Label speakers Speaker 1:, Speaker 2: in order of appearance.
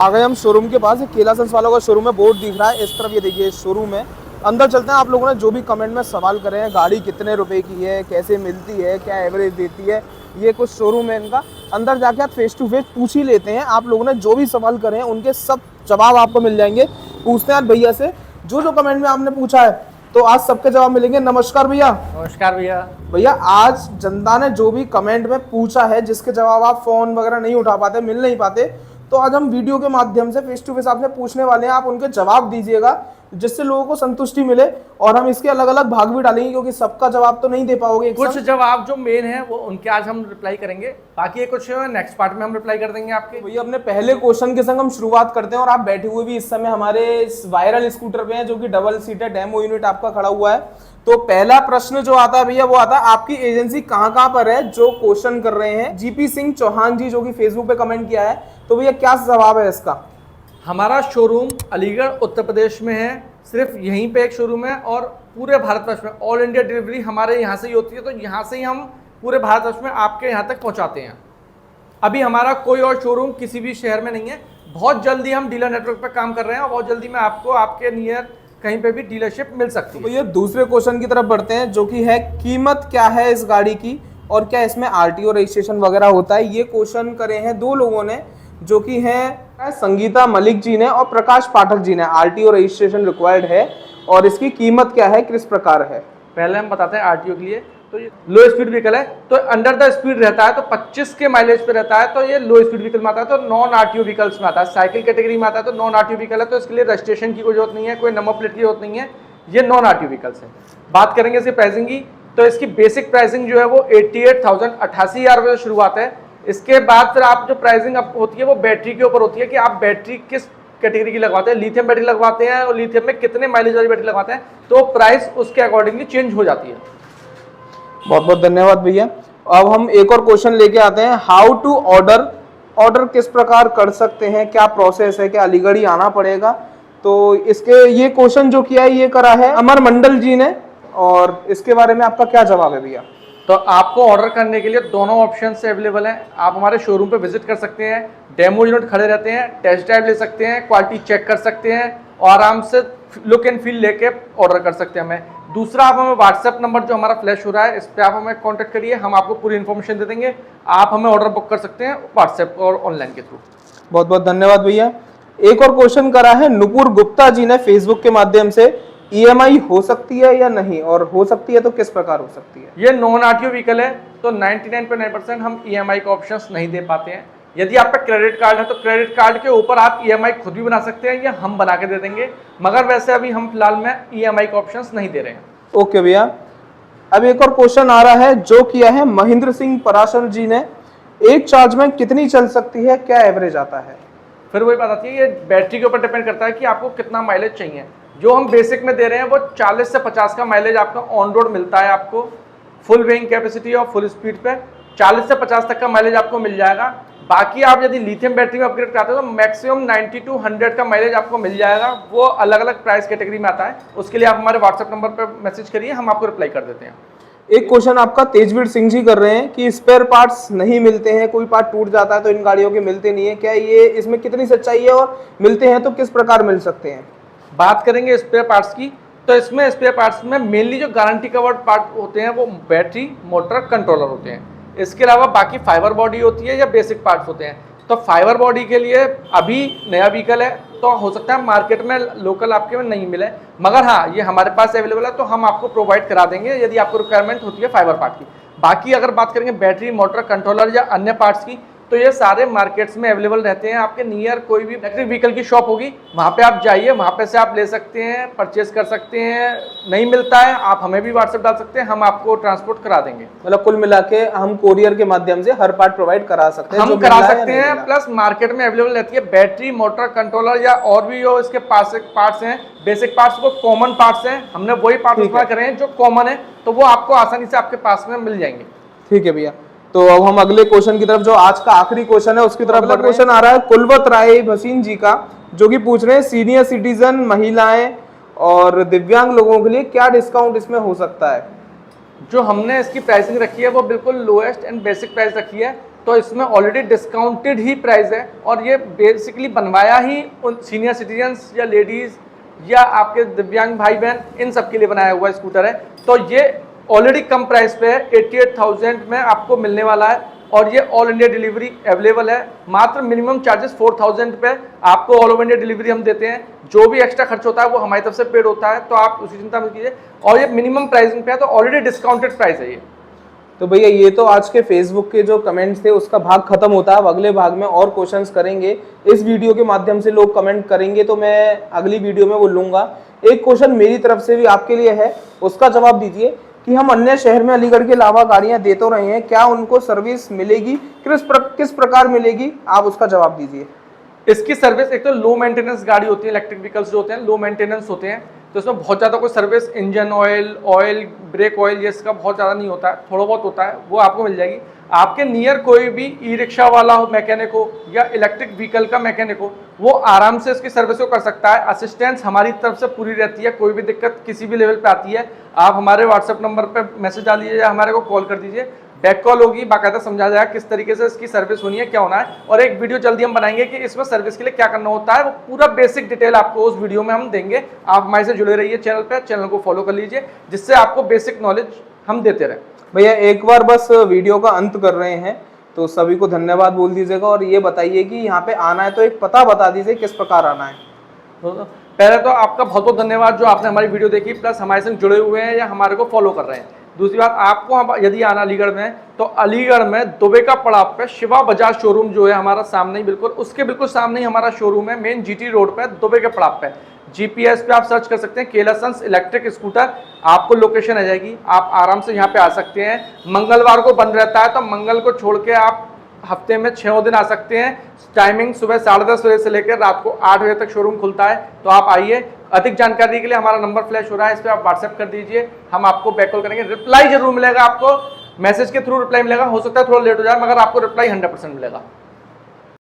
Speaker 1: आ गए हम शोरूम के पास। केला सन्स वालों का शोरूम है, बोर्ड दिख रहा है इस तरफ। ये देखिए शोरूम है, अंदर चलते हैं। आप लोगों ने जो भी कमेंट में सवाल करे हैं, गाड़ी कितने रुपए की है, कैसे मिलती है, क्या एवरेज देती है, ये कुछ शोरूम है इनका। अंदर जाके आप फेस टू फेस पूछ ही लेते हैं। आप लोगों ने जो भी सवाल करे हैं उनके सब जवाब आपको मिल जाएंगे। पूछते हैं भैया से जो जो कमेंट में आपने पूछा है, तो आज सबके जवाब मिलेंगे। नमस्कार भैया।
Speaker 2: नमस्कार भैया।
Speaker 1: भैया आज जनता ने जो भी कमेंट में पूछा है, जिसके जवाब आप फोन वगैरह नहीं उठा पाते, मिल नहीं पाते, तो आज हम वीडियो के माध्यम से फेस टू फेस आपसे पूछने वाले हैं। आप उनके जवाब दीजिएगा जिससे लोगों को संतुष्टि मिले। और हम इसके अलग अलग भाग भी डालेंगे क्योंकि सबका जवाब तो नहीं दे पाओगे।
Speaker 2: कुछ जवाब जो मेन है वो उनके आज हम रिप्लाई करेंगे, बाकी कुछ नेक्स्ट पार्ट में हम रिप्लाई कर देंगे आपके।
Speaker 1: भैया अपने पहले क्वेश्चन के संग हम शुरुआत करते हैं। और आप बैठे हुए भी इस समय हमारे इस वायरल स्कूटर पे हैं, जो कि डबल सीट है, डेमो यूनिट आपका खड़ा हुआ है। तो पहला प्रश्न जो आता है भैया वो आता है, आपकी एजेंसी कहाँ पर है, जो क्वेश्चन कर रहे हैं जीपी सिंह चौहान जी, जो कि फेसबुक पे कमेंट किया है। तो भैया क्या जवाब है इसका?
Speaker 2: हमारा शोरूम अलीगढ़ उत्तर प्रदेश में है, सिर्फ यहीं पे एक शोरूम है और पूरे भारतवर्ष में ऑल इंडिया डिलीवरी हमारे यहाँ से ही होती है। तो यहाँ से ही हम पूरे भारतवर्ष में आपके यहाँ तक पहुँचाते हैं। अभी हमारा कोई और शोरूम किसी भी शहर में नहीं है। बहुत जल्दी हम डीलर नेटवर्क पर काम कर रहे हैं और बहुत जल्दी में आपको आपके नियर कहीं पे भी डीलरशिप मिल सकती है।
Speaker 1: तो ये दूसरे क्वेश्चन की तरफ बढ़ते हैं, जो कि है कीमत क्या है इस गाड़ी की और क्या इसमें आरटीओ रजिस्ट्रेशन वगैरह होता है। ये क्वेश्चन करे हैं दो लोगों ने, जो कि हैं संगीता मलिक जी ने और प्रकाश पाठक जी ने। आरटीओ रजिस्ट्रेशन रिक्वायर्ड है और इसकी कीमत क्या है, किस प्रकार है?
Speaker 2: पहले हम बताते हैं आरटीओ के लिए। तो ये लो स्पीड व्हीकल है, तो अंडर द स्पीड रहता है, तो 25 के माइलेज पे रहता है, तो ये लो स्पीड व्हीकल में आता है। तो नॉन आरटीओ व्हीकल्स में आता है, साइकिल कैटेगरी में आता है, तो नॉन आरटीओ व्हीकल है। तो इसके लिए रजिस्ट्रेशन की कोई जरूरत नहीं है, कोई नंबर प्लेट की जरूरत नहीं है, ये नॉन आरटीओ व्हीकल्स है। बात करेंगे इसकी प्राइसिंग की, तो इसकी बेसिक प्राइसिंग जो है वो 88,000 88,000 रुपये से शुरुआत है। इसके बाद फिर आप जो प्राइसिंग होती है वो बैटरी के ऊपर होती है कि आप बैटरी किस कैटेगरी की लगवाते हैं। लिथियम बैटरी लगवाते हैं और लिथियम में कितने माइलेज वाली बैटरी लगवाते हैं, तो प्राइस उसके अकॉर्डिंगली चेंज हो जाती है।
Speaker 1: बहुत बहुत धन्यवाद भैया। अब हम एक और क्वेश्चन लेके आते हैं, हाउ टू ऑर्डर किस प्रकार कर सकते हैं, क्या प्रोसेस है, क्या अलीगढ़ ही आना पड़ेगा? तो इसके ये क्वेश्चन जो किया है ये करा है अमर मंडल जी ने, और इसके बारे में आपका क्या जवाब है भैया?
Speaker 2: तो आपको ऑर्डर करने के लिए दोनों ऑप्शन से अवेलेबल हैं। आप हमारे शोरूम पे विजिट कर सकते हैं, डेमो यूनिट खड़े रहते हैं, टेस्ट ड्राइव ले सकते हैं, क्वालिटी चेक कर सकते हैं और आराम से लुक एंड फील लेके ऑर्डर कर सकते हैं हमें। दूसरा, आप हमें व्हाट्सएप नंबर जो हमारा फ्लैश हो रहा है, इस पर आप हमें कॉन्टैक्ट करिए, हम आपको पूरी इन्फॉर्मेशन दे देंगे। आप हमें ऑर्डर बुक कर सकते हैं व्हाट्सएप और ऑनलाइन के थ्रू।
Speaker 1: बहुत बहुत धन्यवाद भैया। एक और क्वेश्चन करा है नुपुर गुप्ता जी ने फेसबुक के माध्यम से, ईएमआई हो सकती है या नहीं, और हो सकती है तो किस प्रकार हो सकती है?
Speaker 2: ये नॉन आरटीओ व्हीकल है, तो 99.9% हम ईएमआई का ऑप्शंस नहीं दे पाते हैं। यदि आप पे क्रेडिट कार्ड है तो क्रेडिट कार्ड के ऊपर आप ईएमआई खुद भी बना सकते हैं या हम बना के दे देंगे, मगर वैसे अभी हम फिलहाल में ईएमआई का ऑप्शंस नहीं दे रहे हैं।
Speaker 1: ओके भैया। अब एक और क्वेश्चन आ रहा है जो किया है महेंद्र सिंह पराशर जी ने, एक चार्ज में कितनी चल सकती है, क्या एवरेज आता है?
Speaker 2: फिर वही बात आती है, ये बैटरी के ऊपर डिपेंड करता है कि आपको कितना माइलेज चाहिए। जो हम बेसिक में दे रहे हैं वो 40 से 50 का माइलेज आपका ऑन रोड मिलता है। आपको फुल वेइंग कैपेसिटी और फुल स्पीड पे 40 से 50 तक का माइलेज आपको मिल जाएगा। बाकी आप यदि लिथियम बैटरी में अपग्रेड कराते हो तो मैक्सिमम 90 to 100 का माइलेज आपको मिल जाएगा। वो अलग अलग प्राइस कैटेगरी में आता है, उसके लिए आप हमारे व्हाट्सएप नंबर पर मैसेज करिए, हम आपको रिप्लाई कर देते हैं।
Speaker 1: एक क्वेश्चन आपका तेजवीर सिंह जी कर रहे हैं कि स्पेयर पार्ट्स नहीं मिलते हैं, कोई पार्ट टूट जाता है तो इन गाड़ियों के मिलते नहीं है, क्या ये इसमें कितनी सच्चाई है, और मिलते हैं तो किस प्रकार मिल सकते हैं?
Speaker 2: बात करेंगे स्पेयर पार्ट्स की, तो इसमें स्पेयर पार्ट्स में मेनली जो गारंटी कवर्ड पार्ट होते हैं वो बैटरी, मोटर, कंट्रोलर होते हैं। इसके अलावा बाकी फाइबर बॉडी होती है या बेसिक पार्ट्स होते हैं। तो फाइबर बॉडी के लिए अभी नया व्हीकल है तो हो सकता है मार्केट में लोकल आपके में नहीं मिले, मगर हाँ ये हमारे पास अवेलेबल है, तो हम आपको प्रोवाइड करा देंगे यदि आपको रिक्वायरमेंट होती है फाइबर पार्ट की। बाकी अगर बात करेंगे बैटरी, मोटर, कंट्रोलर या अन्य पार्ट्स की, तो ये सारे मार्केट्स में अवेलेबल रहते हैं। आपके नियर कोई भी इलेक्ट्रिक व्हीकल की शॉप होगी, वहाँ पे आप जाइए, वहाँ पे से आप ले सकते हैं, परचेज कर सकते हैं। नहीं मिलता है आप हमें भी व्हाट्सएप डाल सकते हैं, हम आपको ट्रांसपोर्ट करा देंगे।
Speaker 1: मतलब कुल मिला के हम कोरियर के माध्यम से हर पार्ट प्रोवाइड करा सकते हैं,
Speaker 2: हम करा सकते हैं। प्लस मार्केट में अवेलेबल रहती है बैटरी, मोटर, कंट्रोलर या और भी जो इसके पास पार्ट्स हैं, बेसिक पार्ट्स, वो कॉमन पार्ट्स हैं। हमने वही पार्ट्स इस्तेमाल करे हैं जो कॉमन है, तो वो आपको आसानी से आपके पास में मिल जाएंगे।
Speaker 1: ठीक है भैया। तो अब हम अगले क्वेश्चन की तरफ, जो आज का आखिरी क्वेश्चन है उसकी तरफ। अगला क्वेश्चन आ रहा है कुलवत राय भसीन जी का, जो कि पूछ रहे हैं सीनियर सिटीजन, महिलाएं और दिव्यांग लोगों के लिए क्या डिस्काउंट इसमें हो सकता है?
Speaker 2: जो हमने इसकी प्राइसिंग रखी है वो बिल्कुल लोएस्ट एंड बेसिक प्राइस रखी है। तो इसमें ऑलरेडी डिस्काउंटेड ही प्राइस है और ये बेसिकली बनवाया ही उन सीनियर सिटीजन्स या लेडीज़ या आपके दिव्यांग भाई बहन इन सब के लिए बनाया हुआ स्कूटर है। तो ये ऑलरेडी कम प्राइस पे है, 88,000 में आपको मिलने वाला है और ये ऑल इंडिया डिलीवरी अवेलेबल है। मात्र मिनिमम चार्जेस 4,000 पे आपको ऑल ओवर इंडिया डिलीवरी हम देते हैं। जो भी एक्स्ट्रा खर्च होता है वो हमारी तरफ से पेड होता है, तो आप उसकी चिंता मत कीजिए। और ये मिनिमम प्राइसिंग पे है, तो ऑलरेडी डिस्काउंटेड प्राइस है ये।
Speaker 1: तो भैया ये तो आज के फेसबुक के जो कमेंट्स थे उसका भाग खत्म होता है। अब अगले भाग में और क्वेश्चंस करेंगे, इस वीडियो के माध्यम से लोग कमेंट करेंगे तो मैं अगली वीडियो में वो लूंगा। एक क्वेश्चन मेरी तरफ से भी आपके लिए है, उसका जवाब दीजिए कि हम अन्य शहर में अलीगढ़ के अलावा गाड़ियां दे तो रहे हैं, क्या उनको सर्विस मिलेगी, किस प्रकार मिलेगी, आप उसका जवाब दीजिए।
Speaker 2: इसकी सर्विस एक तो लो मेंटेनेंस गाड़ी होती है, इलेक्ट्रिक व्हीकल्स जो होते हैं लो मेंटेनेंस होते हैं, तो इसमें बहुत ज़्यादा कोई service engine oil brake oil ये इसका बहुत ज़्यादा नहीं होता है, थोड़ा बहुत होता है, वो आपको मिल जाएगी। आपके नियर कोई भी ई रिक्शा वाला हो मैकेनिक हो या इलेक्ट्रिक व्हीकल का मैकेनिक हो, वो आराम से इसकी सर्विस को कर सकता है। असिस्टेंस हमारी तरफ से पूरी रहती है, कोई भी दिक्कत किसी भी लेवल पे आती है आप हमारे व्हाट्सएप नंबर पे मैसेज डालिए या हमारे को कॉल कर दीजिए, बैक कॉल होगी, बाकायदा समझा जाएगा किस तरीके से इसकी सर्विस होनी है, क्या होना है। और एक वीडियो जल्दी हम बनाएंगे कि इसमें सर्विस के लिए क्या करना होता है, वो पूरा बेसिक डिटेल आपको उस वीडियो में हम देंगे। आप हमारे से जुड़े रहिए चैनल पे, चैनल को फॉलो कर लीजिए जिससे आपको बेसिक नॉलेज हम देते रहें।
Speaker 1: भैया एक बार बस वीडियो का अंत कर रहे हैं तो सभी को धन्यवाद बोल दीजिएगा और ये बताइए कि यहाँ पे आना है तो एक पता बता दीजिए किस प्रकार आना है।
Speaker 2: तो पहले तो आपका बहुत बहुत धन्यवाद जो आपने हमारी वीडियो देखी प्लस हमारे संग जुड़े हुए हैं या हमारे को फॉलो कर रहे हैं। दूसरी बात, आपको यदि आना अलीगढ़ में तो अलीगढ़ में दुबे का पड़ाव पे शिवा बजाज शोरूम जो है हमारा सामने ही बिल्कुल उसके बिल्कुल सामने ही हमारा शोरूम है, मेन जीटी रोड पे दुबे के पड़ाव पे। जीपीएस पे आप सर्च कर सकते हैं केला सन्स इलेक्ट्रिक स्कूटर, आपको लोकेशन आ जाएगी, आप आराम से यहाँ पे आ सकते हैं। मंगलवार को बंद रहता है तो मंगल को छोड़ के आप हफ्ते में 6 दिन आ सकते हैं। टाइमिंग सुबह 10:30 बजे से लेकर रात को 8 बजे तक शोरूम खुलता है, तो आप आइए। अधिक जानकारी के लिए हमारा नंबर फ्लैश हो रहा है, इस पर आप व्हाट्सएप कर दीजिए, हम आपको बैक कॉल करेंगे। रिप्लाई जरूर मिलेगा, आपको मैसेज के थ्रू रिप्लाई मिलेगा, हो सकता है थोड़ा लेट हो जाए मगर आपको रिप्लाई 100% मिलेगा।